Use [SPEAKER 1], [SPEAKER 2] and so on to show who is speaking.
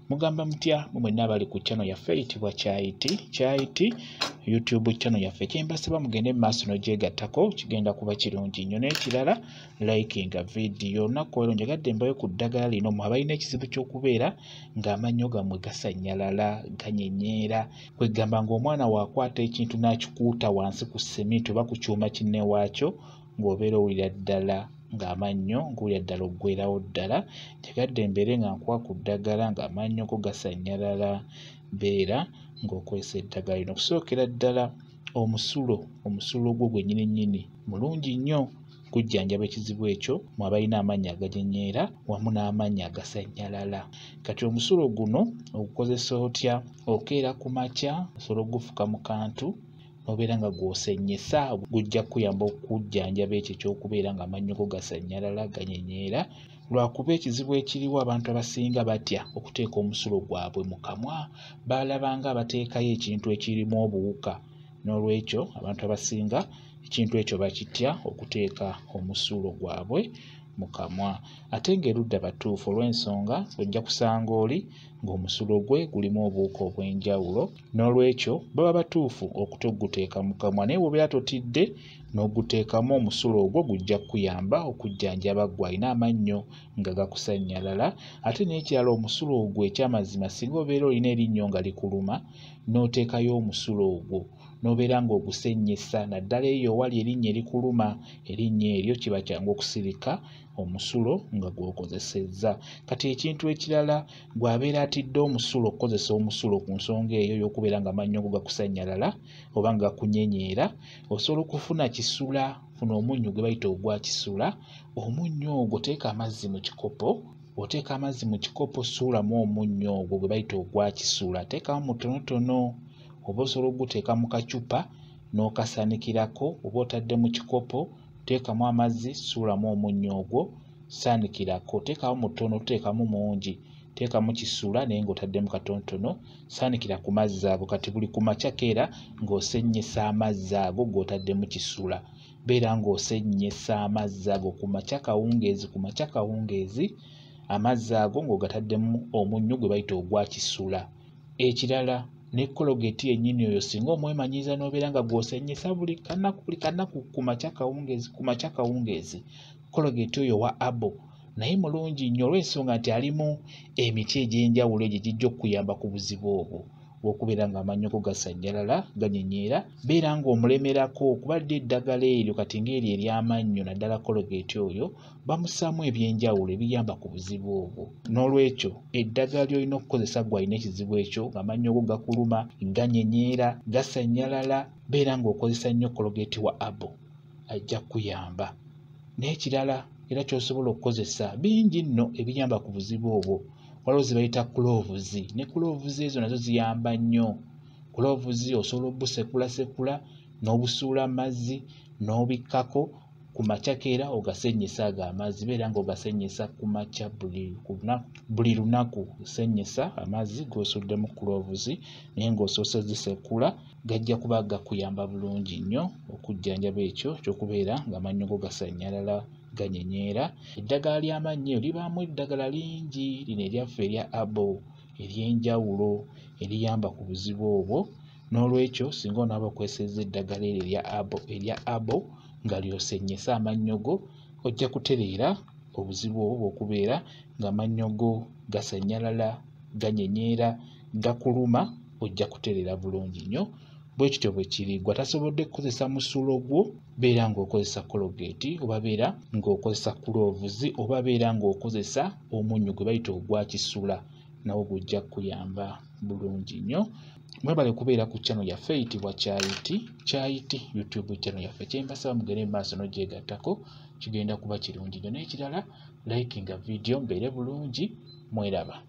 [SPEAKER 1] Mugamba mutya mwenna abali ku channel yaffe eyitibwa Kyayiti YouTube channel yaffe. Kyembasaba mugende mu maaso n'ogyegattako kigenda kuba kirungi nnyo. N'ekirala likinga video. Olunaku olwo njagadde mbayo ku ddagala lino mu abalina ekizibu ky'okubeera ng'amannyo gammwe gasannyalala ganyenyeera, kwegamba ng'omwana waakwata ekintu n'akikuuta wansi ku ssementi oba ku kyuma kinne waakyo ng'obeera owulira ddala ng'amannyo ng'owulira ddala oggwerawo ddala. Njagadde mbeere nga nkuwa ku ddagala ng'amannyo go gasannyalala, beera ng'okozesa eddagala lino. Okusookera ddala omusulo gwo gwennyini nnyini mulungi nnyo kujjanjaba ekizibu ekyo mu abalina amannyo agajenyeera wamu n'amannyo agasannyalala. Kati omusulo guno ogukozesa otya? Okeera ku makya osobola ogufuka mu kantu n'obeera nga gw'osennyesa, gujja kuyamba okujjanjaba ekyo ekyokubeera ng'amannyo go gasannyalala ganyenyeera. Lwakuba ekizibu ekiriwo abantu abasinga batya okuteeka omusulo gwabwe mu kamwa, baalabanga abateekayo ekintu ekirimu obuwuka. N'olwekyo abantu abasinga ekintu ekyo bakitya okuteeka omusulo gwabwe mu kamwa. Ate ng'erudda batuufu olw'ensonga ojja kusanga oli ng'omusulo gwe gulimu obuwuka obw'enjawulo, n'olwekyo baba batuufu okutoguteeka mu kamwa. Naye bw'obeera totidde n'oguteekamu omusulo ogwo gujja kuyamba okujjanjaba ggwe alina amannyo nga gakusannyalala. Ate n'ekirala omusulo ogwo ekyamazima singa obeera olina erinnyo nga likuluma n'oteekayo omusulo ogwo n'obeera ng'ogusennyesa naddala eyo owali erinnya erikuluma, erinnya eryo kiba kyangu okusirika omusulo nga gw'okozesezza. Kati ekintu ekirala gw'abeera atidde omusulo okukozesa omusulo ku nsonga eyo y'okubeera ng'amannyo go gakusannyalala oba nga gakunyenyeera, osobola okufuna kisula. Funa omunnyo gwe bayita ogwa kisula. Omunnyo ogwo teeka amazzi mu kikopo, oteeka amazzi mu kikopo suulamu omunnyo ogwo gwe bayita ogwa kisula, teekamu mutonotono. Oba osobola okuguteeka mu kacupa n'okasaanikirako, oba otadde mu kikopo teekamu amazzi suulamu omunnyo ogwo saanikirako. Teekamu mutono, teekamu mungi, teekamu kisula naye ng'otadde mu katonotono, saanikira ku mazzi ago. Kati buli ku makya keera ng'osennyesa amazzi ago g'otadde mu kisula. Beera ng'osennyesa amazzi ago ku makya kawungeezi, amazzi ago ng'ogataddemu omunnyo gwe bayita ogwa kisula. Ekirala ne kologeti yennyini oyo singa omwemanyiiza n'obeera nga gw'osennyesa buli kanaku ku makya kawungeezi, kologeti oyo wa abo naye mulungi nnyo olw'ensonga nti alimu emiti egy'enjawulo egyo gijja okuyamba ku buzibu obwo bw'okubeera ng'amannyo go gasannyalala ganyenyeera. Beera ng'omulemerako okubadde eddagala eryo kati ng'eryo ery'amannyo naddala kologeti oyo bamussaamu ebyenjawulo ebiyamba ku buzibu obwo. N'olwekyo eddagala ly'olina okukozesa gw'alina ekizibu ekyo ng'amannyo go gakuluma, ganyenyeera, gasannyalala, beera ng'okozesa nnyo kologeti wa abo ajja kuyamba. N'ekirala era ky'osobola okukozesa bingi nno ebiyamba ku buzibu obwo. Waliwo ze bayita kulovuzi, ne kulovuzi ezo nazo ziyamba nnyo. Kulovuzi osobola obusekulasekula n'obusuula mu mazzi n'obikkako ku makya keera ogasennyesa ago amazzi. Beera ng'ogasennyesa ku makya buli lunaku. Sennyesa amazzi g'osuddemu kulovuzi naye ng'osoose zisekula, gajja kuba gakuyamba bulungi nnyo okujjanjaba ekyo ky'okubeera ng'amannyo go gasannyalala ganyenyeera. Eddagala ly'amannyo libaamu eddagala lingi, lino eryaffe erya abo ery'enjawulo eriyamba ku buzibu obwo. N'olwekyo singa onaaba okwesezza eddagala eryo erya abo nga ly'osennyesa amannyo go, ojja kutereera obuzibu obwo bw'okubeera ng'amannyo go gasannyalala, ganyenyeera, gakuluma, ojja kutereera bulungi nnyo. Bwe kityo bwe kiri. Gwe atasobodde kukozesa musulo gwo, beera ng'okozesa kologeti, oba beera ng'okozesa kulovuzi, oba beera ng'okozesa omunnyo gwe bayita ogwa kisula, nawo gujja kuyamba bulungi nnyo. Mwebale kubeera ku channel yaffe eyitibwa Kyayiti YouTube channel yaffe. Kyembasaba mugende mu maaso n'ogyegattako kigenda kuba kirungi nnyo. N'ekirala likinga video mbeere bulungi. Mweraba.